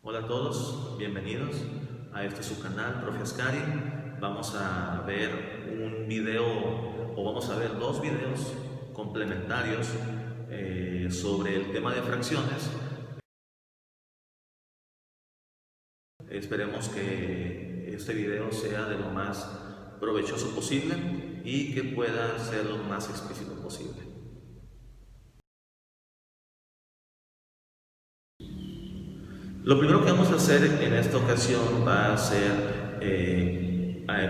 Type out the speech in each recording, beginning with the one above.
Hola a todos, bienvenidos a este su canal, Profe Ascari. Vamos a ver un video, o vamos a ver dos videos complementarios sobre el tema de fracciones. Esperemos que este video sea de lo más provechoso posible y que pueda ser lo más explícito posible. Lo primero que vamos a hacer en esta ocasión va a ser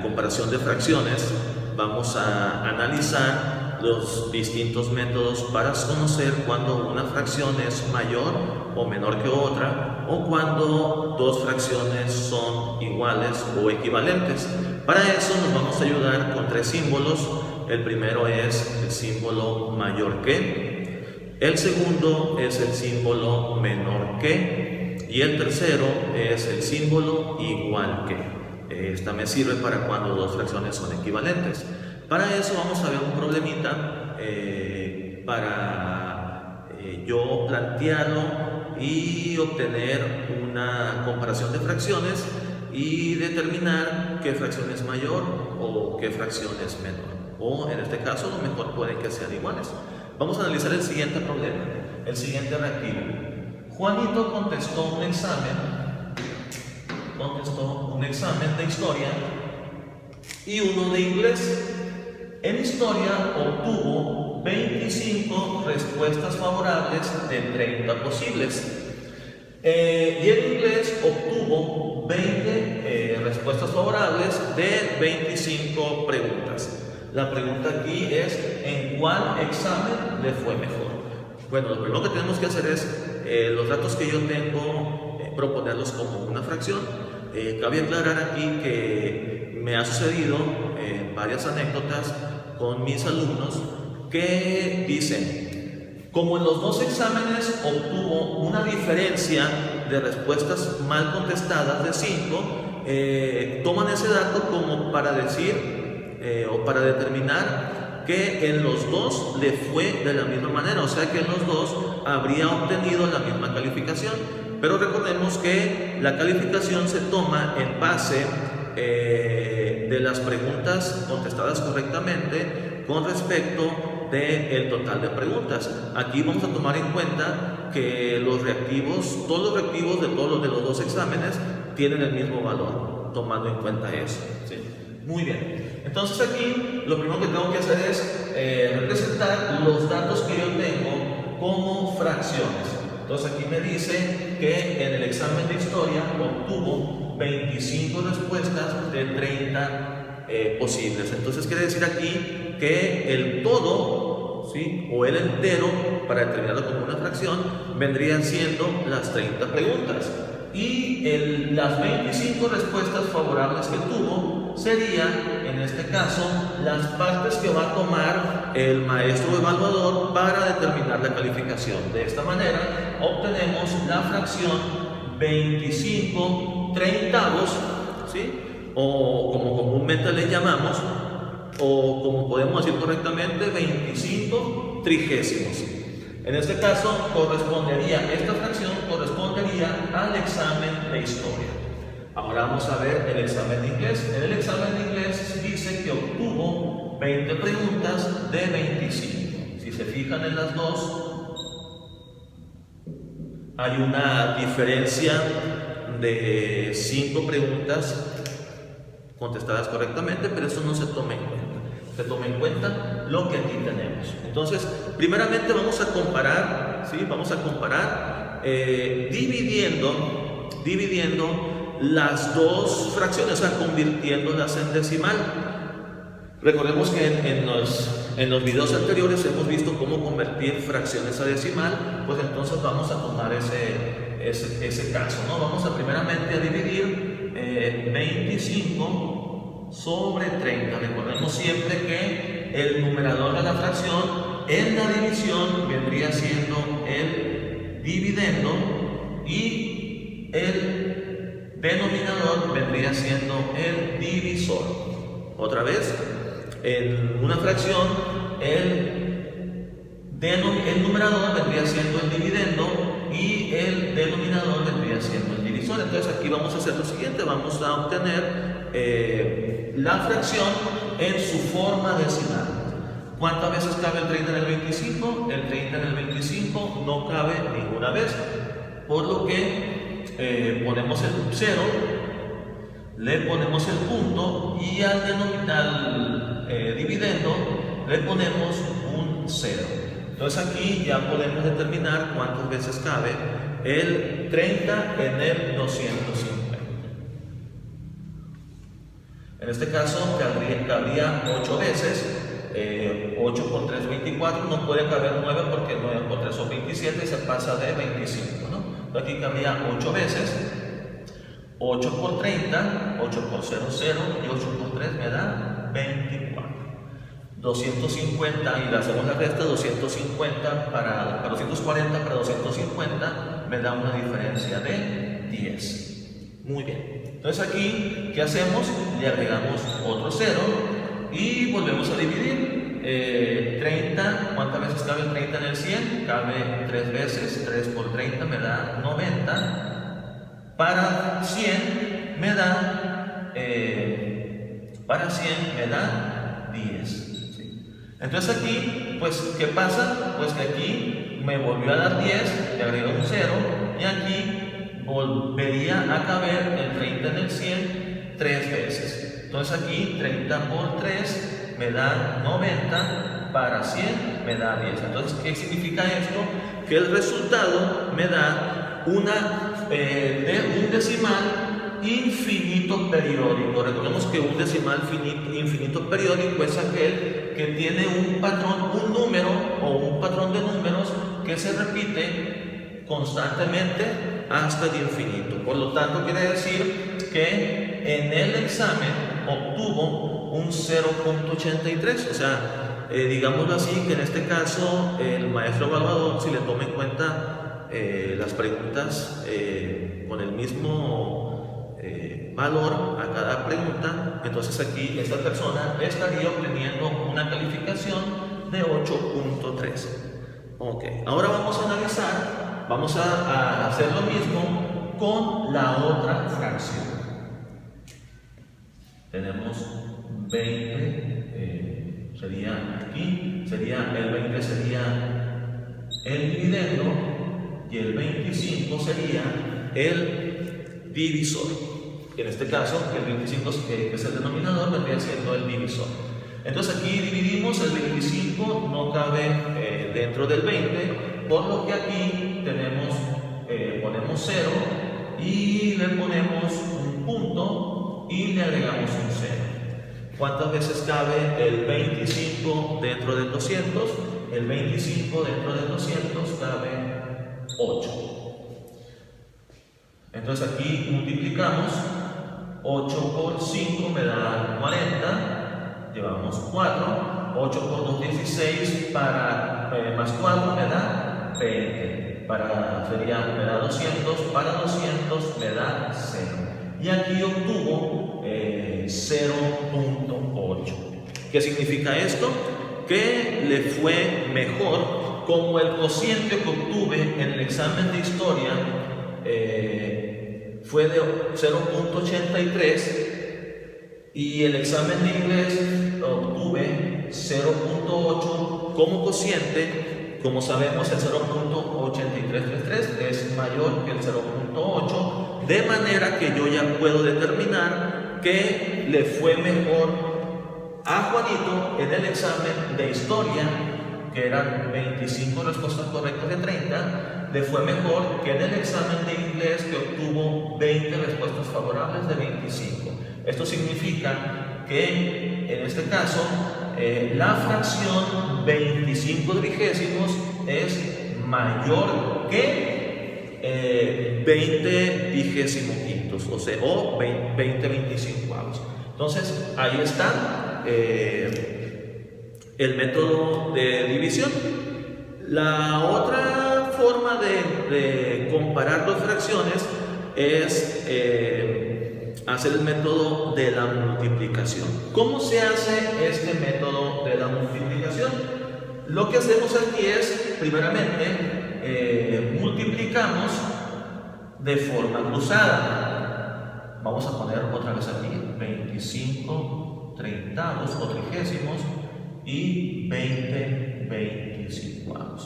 comparación de fracciones. Vamos a analizar los distintos métodos para conocer cuando una fracción es mayor o menor que otra, o cuando dos fracciones son iguales o equivalentes. Para eso nos vamos a ayudar con tres símbolos. El primero es el símbolo mayor que, el segundo es el símbolo menor que, y el tercero es el símbolo igual que. Esta me sirve para cuando dos fracciones son equivalentes. Para eso vamos a ver un problemita para yo plantearlo y obtener una comparación de fracciones y determinar qué fracción es mayor o qué fracción es menor. O en este caso, lo mejor puede que sean iguales. Vamos a analizar el siguiente problema, el siguiente reactivo. Juanito contestó un examen de historia y uno de inglés. En historia obtuvo 25 respuestas favorables de 30 posibles. Y en inglés obtuvo 20 respuestas favorables de 25 preguntas. La pregunta aquí es: ¿en cuál examen le fue mejor? Bueno, lo primero que tenemos que hacer es los datos que yo tengo, proponerlos como una fracción. Cabe aclarar aquí que me ha sucedido varias anécdotas con mis alumnos que dicen: como en los dos exámenes obtuvo una diferencia de respuestas mal contestadas de 5, toman ese dato como para decir o para determinar que en los dos le fue de la misma manera, o sea que en los dos habría obtenido la misma calificación. Pero recordemos que la calificación se toma en base de las preguntas contestadas correctamente con respecto del total de preguntas. Aquí vamos a tomar en cuenta que los reactivos, todos los reactivos de todos los dos exámenes tienen el mismo valor, tomando en cuenta eso, ¿sí? Muy bien, entonces aquí lo primero que tengo que hacer es representar los datos que yo tengo como fracciones. Entonces aquí me dice que en el examen de historia obtuvo 25 respuestas de 30 posibles. Entonces quiere decir aquí que el todo, ¿sí?, o el entero, para determinarlo como una fracción, vendrían siendo las 30 preguntas. Y las 25 respuestas favorables que tuvo serían, en este caso, las partes que va a tomar el maestro evaluador para determinar la calificación. De esta manera obtenemos la fracción 25 treintavos, ¿sí?, o como comúnmente le llamamos, o como podemos decir correctamente, 25 trigésimos. En este caso esta fracción correspondería al examen de historia. Ahora vamos a ver el examen de inglés. En el examen de inglés dice que obtuvo 20 preguntas de 25. Si se fijan en las dos, hay una diferencia de 5 preguntas contestadas correctamente, pero eso no se toma en cuenta. Se toma en cuenta lo que aquí tenemos. Entonces, primeramente vamos a comparar, ¿sí? Vamos a comparar dividiendo las dos fracciones, o sea, convirtiéndolas en decimal. Recordemos que en los videos anteriores hemos visto cómo convertir fracciones a decimal. Pues entonces vamos a tomar ese caso, ¿no? Vamos a primeramente a dividir 25 sobre 30. Recordemos siempre que el numerador de la fracción en la división vendría siendo el dividendo y el denominador vendría siendo el divisor. Otra vez, en una fracción el numerador vendría siendo el dividendo y el denominador vendría siendo el divisor. Entonces aquí vamos a hacer lo siguiente, vamos a obtener la fracción en su forma decimal. ¿Cuántas veces cabe el 30 en el 25? El 30 en el 25 no cabe ninguna vez, por lo que ponemos el 0, le ponemos el punto y al dividendo le ponemos un 0. Entonces aquí ya podemos determinar cuántas veces cabe el 30 en el 250. En este caso cabría 8 veces. 8 por 3, 24, no puede caber 9 porque 9 por 3 son 27 y se pasa de 25, ¿no? Entonces aquí cabría 8 veces, 8 por 30, 8 por 0, 0 y 8 por 3 me da 24. 250 y le hacemos la resta, 250 para 240 para 250 me da una diferencia de 10. Muy bien. Entonces aquí, ¿qué hacemos? Le agregamos otro 0 y volvemos a dividir. 30, ¿cuántas veces cabe el 30 en el 100? Cabe 3 veces, 3 por 30 me da 90. Para 100 me da 10. ¿Sí? Entonces aquí, pues, ¿qué pasa? Pues que aquí me volvió a dar 10, le agrego un 0 y aquí volvería a caber el 30 en el 100 3 veces. Entonces aquí 30 por 3 me da 90, para 100 me da 10. Entonces, ¿qué significa esto? Que el resultado me da un decimal infinito periódico. Recordemos que un decimal infinito periódico es aquel que tiene un patrón, un número o un patrón de números que se repite constantemente hasta el infinito. Por lo tanto, quiere decir que en el examen obtuvo un 0.83, o sea, digámoslo así, que en este caso el maestro evaluador, si le toma en cuenta las preguntas con el mismo valor a cada pregunta, entonces aquí esta persona estaría obteniendo una calificación de 8.3. Ok, ahora vamos a analizar, vamos a hacer lo mismo con la otra fracción. Tenemos 20, sería aquí, el 20 sería el dividendo y el 25 sería el divisor. En este caso, el 25 que es el denominador vendría siendo el divisor. Entonces aquí dividimos, el 25 no cabe dentro del 20, por lo que aquí ponemos 0 y le ponemos un punto y le agregamos un 0. ¿Cuántas veces cabe el 25 dentro del 200? El 25 dentro del 200 cabe 8. Entonces aquí multiplicamos, 8 por 5 me da 40, llevamos 4, 8 por 2, 16, más 4 me da 20, me da 200, para 200 me da 0. Y aquí obtuvo 0.8. ¿Qué significa esto? Que le fue mejor, como el cociente que obtuve en el examen de historia fue de 0.83 y el examen de inglés obtuve 0.8 como cociente. Como sabemos, el 0.8333 es mayor que el 0.8, de manera que yo ya puedo determinar que le fue mejor a Juanito en el examen de historia, que eran 25 respuestas correctas de 30, le fue mejor que en el examen de inglés, que obtuvo 20 respuestas favorables de 25. Esto significa que en este caso la fracción 25 trigésimos es mayor que 20 vigésimo quintos, o 20 25avos. Entonces ahí está el método de división. La otra forma de comparar dos fracciones es hacer el método de la multiplicación. ¿Cómo se hace este método de la multiplicación? Lo que hacemos aquí es, primeramente, multiplicamos de forma cruzada. Vamos a poner otra vez aquí 25 treintavos o trigésimos y 20 25avos.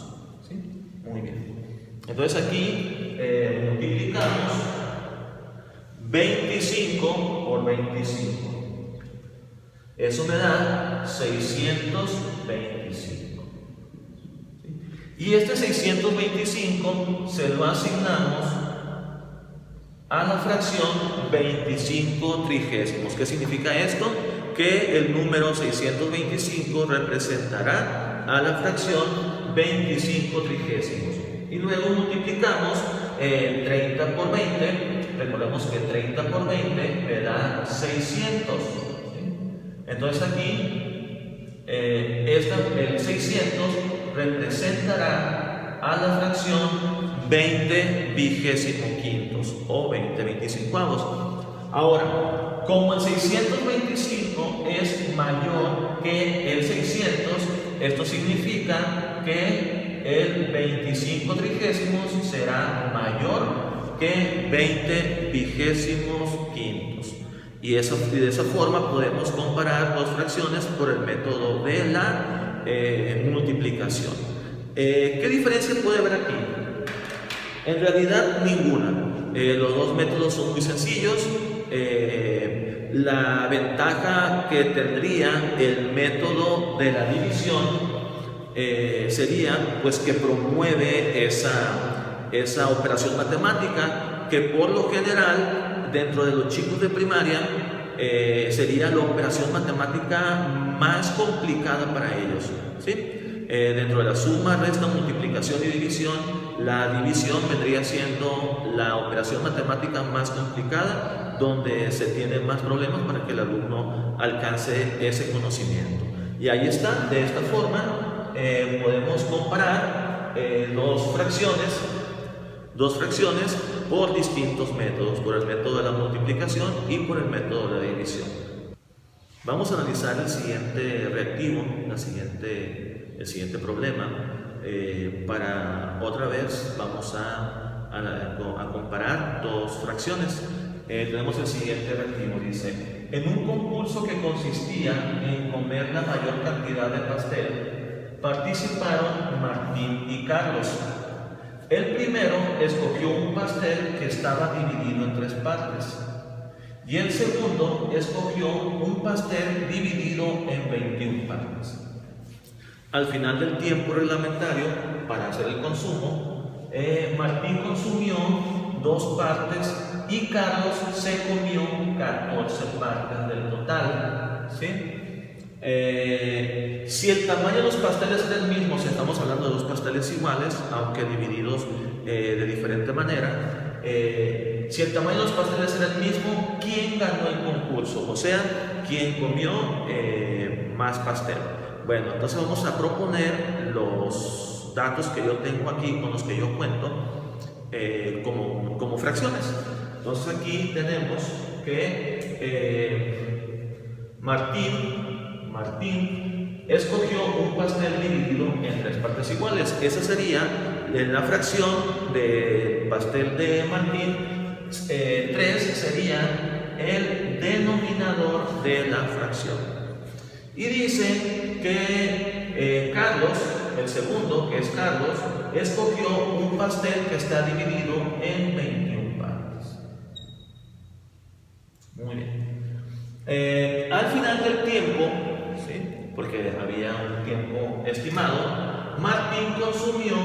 ¿Sí? Muy bien. Entonces aquí multiplicamos 25 por 25. Eso me da 625. ¿Sí? Y este 625 se lo asignamos a la fracción 25 trigésimos. ¿Qué significa esto? Que el número 625 representará a la fracción 25 trigésimos. Y luego multiplicamos 30 por 20. Recordemos que 30 por 20 me da 600. ¿Sí? Entonces aquí el 600 representará a la fracción 20 vigésimo quintos o 20 25avos. Ahora, como el 625 es mayor que el 600, esto significa que el 25 trigésimos será mayor que 20 vigésimos quintos. Y de esa forma podemos comparar dos fracciones por el método de la multiplicación. ¿Qué diferencia puede haber aquí? En realidad ninguna. Los dos métodos son muy sencillos. La ventaja que tendría el método de la división sería pues que promueve esa operación matemática que por lo general dentro de los chicos de primaria sería la operación matemática más complicada para ellos, ¿sí? Dentro de la suma, resta, multiplicación y división, la división vendría siendo la operación matemática más complicada, donde se tienen más problemas para que el alumno alcance ese conocimiento. Y ahí está, de esta forma podemos comparar dos fracciones por distintos métodos, por el método de la multiplicación y por el método de la división. Vamos a analizar el siguiente reactivo, el siguiente problema. Para otra vez vamos a comparar dos fracciones. Tenemos el siguiente reactivo, dice: en un concurso que consistía en comer la mayor cantidad de pastel, participaron Martín y Carlos. El primero escogió un pastel que estaba dividido en 3 partes y el segundo escogió un pastel dividido en 21 partes. Al final del tiempo reglamentario para hacer el consumo, Martín consumió 2 partes y Carlos se comió 14 partes del total. ¿Sí? Si el tamaño de los pasteles es el mismo, si estamos hablando de 2 pasteles iguales, aunque divididos de diferente manera, si el tamaño de los pasteles era el mismo, ¿quién ganó el concurso? O sea, ¿quién comió más pastel? Bueno, entonces vamos a proponer los datos que yo tengo aquí, con los que yo cuento, como fracciones. Entonces aquí tenemos que Martín escogió un pastel dividido en 3 partes iguales. Esa sería la fracción del pastel de Martín. 3 sería el denominador de la fracción. Y dice que Carlos, el segundo, que es Carlos, escogió un pastel que está dividido en 21 partes. Muy bien. Al final del tiempo, ¿sí? Porque había un tiempo estimado, Martín consumió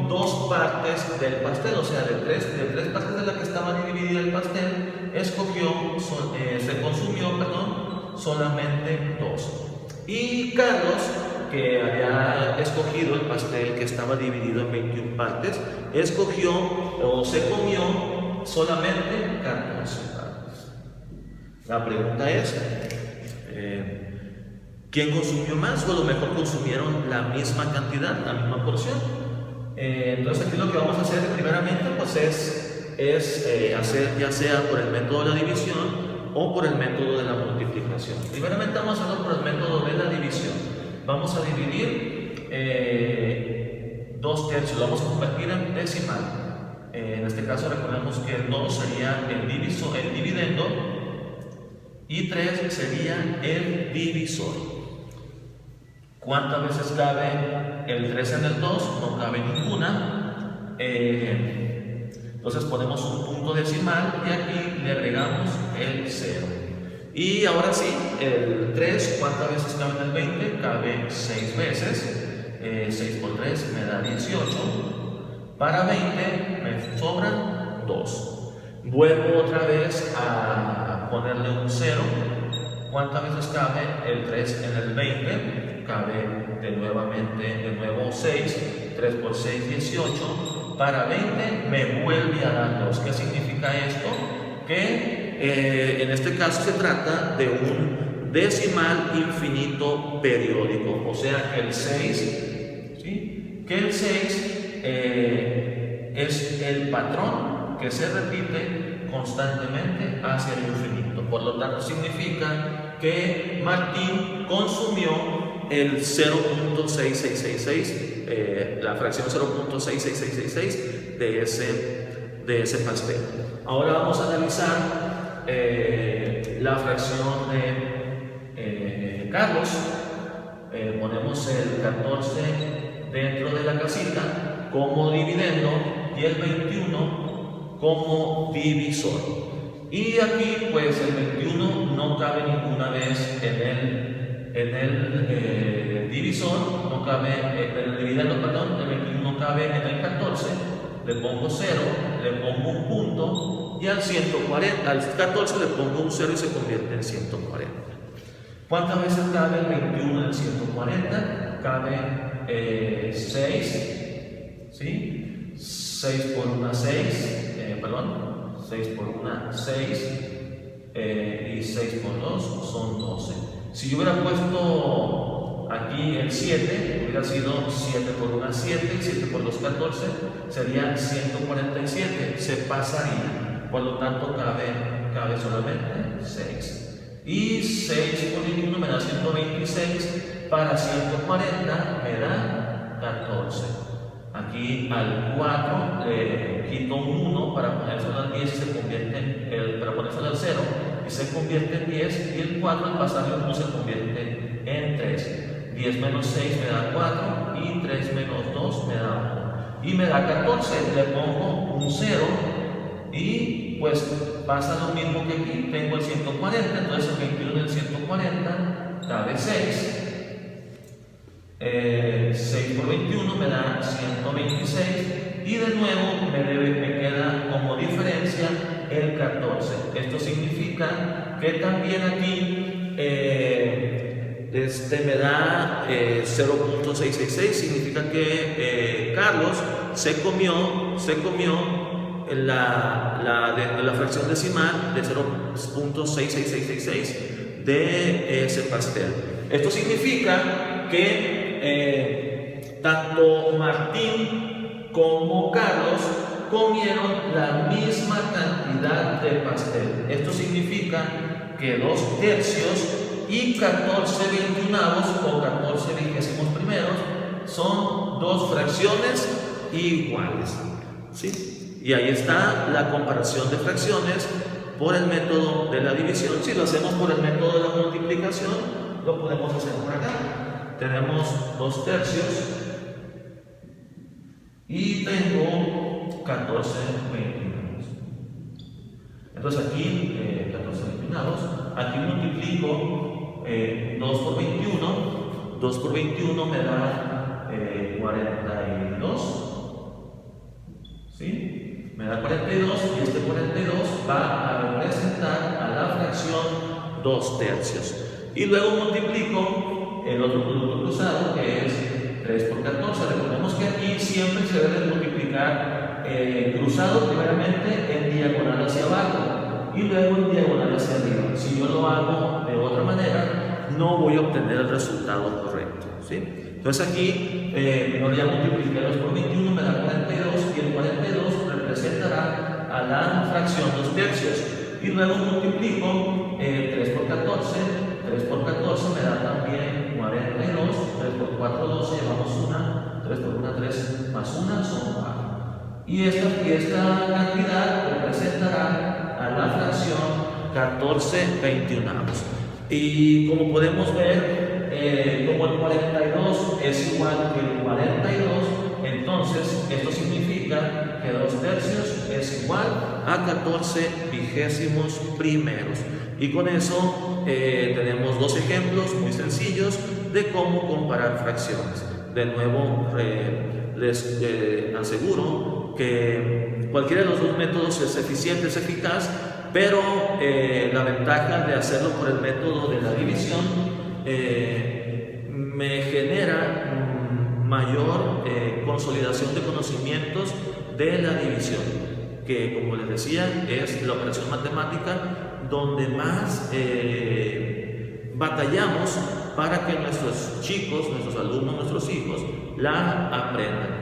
2 partes del pastel, o sea, de tres partes de la que estaba dividida el pastel, se consumió solamente 2. Y Carlos, que había escogido el pastel que estaba dividido en 21 partes, escogió o se comió solamente 14 partes. La pregunta es, ¿quién consumió más? O a lo mejor consumieron la misma cantidad, la misma porción. Entonces aquí lo que vamos a hacer primeramente pues es hacer ya sea por el método de la división o por el método de la multiplicación. Primeramente vamos a hacerlo por el método de la división. Vamos a dividir 2 2 tercios, lo vamos a convertir en decimal. En este caso recordemos que el 2 sería el dividendo y 3 sería el divisor. ¿Cuántas veces cabe el 3 en el 2? No cabe ninguna. Entonces ponemos un punto decimal y aquí le agregamos el 0. Y ahora sí, el 3, ¿cuántas veces cabe en el 20? Cabe 6 veces. 6 por 3 me da 18. Para 20 me sobran 2. Vuelvo otra vez a ponerle un 0. ¿Cuántas veces cabe el 3 en el 20? Cabe de nuevo 6. 3 por 6, 18. Para 20 me vuelve a dar 2. ¿Qué significa esto? Que en este caso se trata de un decimal infinito periódico. O sea que el 6, ¿sí? Que el 6 es el patrón que se repite constantemente hacia el infinito. Por lo tanto, significa que Martín consumió el 0.6666, la fracción 0.66666 de ese pastel. Ahora vamos a analizar la fracción de Carlos. Ponemos el 14 dentro de la casita como dividendo y el 21 como divisor. Y aquí pues el 21 no cabe ninguna vez en el divisor, no cabe en el dividendo, perdón, el 21 no cabe en el 14, le pongo 0, le pongo un punto y al 14 le pongo un 0 y se convierte en 140. ¿Cuántas veces cabe el 21 en el 140? Cabe 6, ¿sí? 6 por 1, 6, 6 por 1, 6, y 6 por 2 son 12. Si yo hubiera puesto aquí el 7, hubiera sido 7 por 1, 7, 7 por 2, 14, sería 147, se pasaría, por lo tanto cabe solamente 6. Y 6 por 21 me da 126, para 140 me da 14. Aquí al 4 le quito un 1 para ponérselo al 10 y se convierte para ponérselo al 0 y se convierte en 10, y el 4 al pasarle 1 se convierte en 3. 10 menos 6 me da 4 y 3 menos 2 me da 1 y me da 14. Le pongo un 0 y pues pasa lo mismo que aquí. Tengo el 140, entonces el 21 del 140 cabe 6. 6 por 21 me da 126 y de nuevo me queda como diferencia el 14. Esto significa que también aquí me da 0.666, significa que Carlos se comió la fracción decimal de 0.66666 de ese pastel. Esto significa que tanto Martín como Carlos comieron la misma cantidad de pastel. Esto significa que 2 tercios y 14 veintiunavos o 14 vigésimos primeros son 2 fracciones iguales, ¿sí? Y ahí está la comparación de fracciones por el método de la división. Si lo hacemos por el método de la multiplicación, lo podemos hacer por acá. Tenemos 2 tercios y tengo 14 veintiunavos. Entonces aquí 14 veintiunavos, aquí multiplico 2 por 21. 2 por 21 me da 42, ¿sí? Me da 42 y este 42 va a representar a la fracción 2 tercios. Y luego multiplico el otro producto cruzado, que es 3 por 14. Recordemos que aquí siempre se debe multiplicar cruzado primeramente en diagonal hacia abajo y luego en diagonal hacia arriba. Si yo lo hago de otra manera, no voy a obtener el resultado correcto, ¿sí? Entonces aquí, primero ya multipliqué 2 por 21, me da 42, y el 42 representará a la fracción 2 tercios. Y luego multiplico 3 por 14, 3 por 14 me da también 42, 3 por 4, 12, llevamos una, 3 por 1, 3, más 1 son 4. Y esta cantidad representará a la fracción 14/21. Y como podemos ver, como el 42 es igual que el 42, entonces esto significa que 2/3 es igual a 14/21. Y con eso tenemos dos ejemplos muy sencillos de cómo comparar fracciones. De nuevo, les aseguro que cualquiera de los dos métodos es eficiente, es eficaz, pero la ventaja de hacerlo por el método de la división me genera mayor consolidación de conocimientos de la división, que como les decía es la operación matemática donde más batallamos para que nuestros chicos, nuestros alumnos, nuestros hijos la aprendan.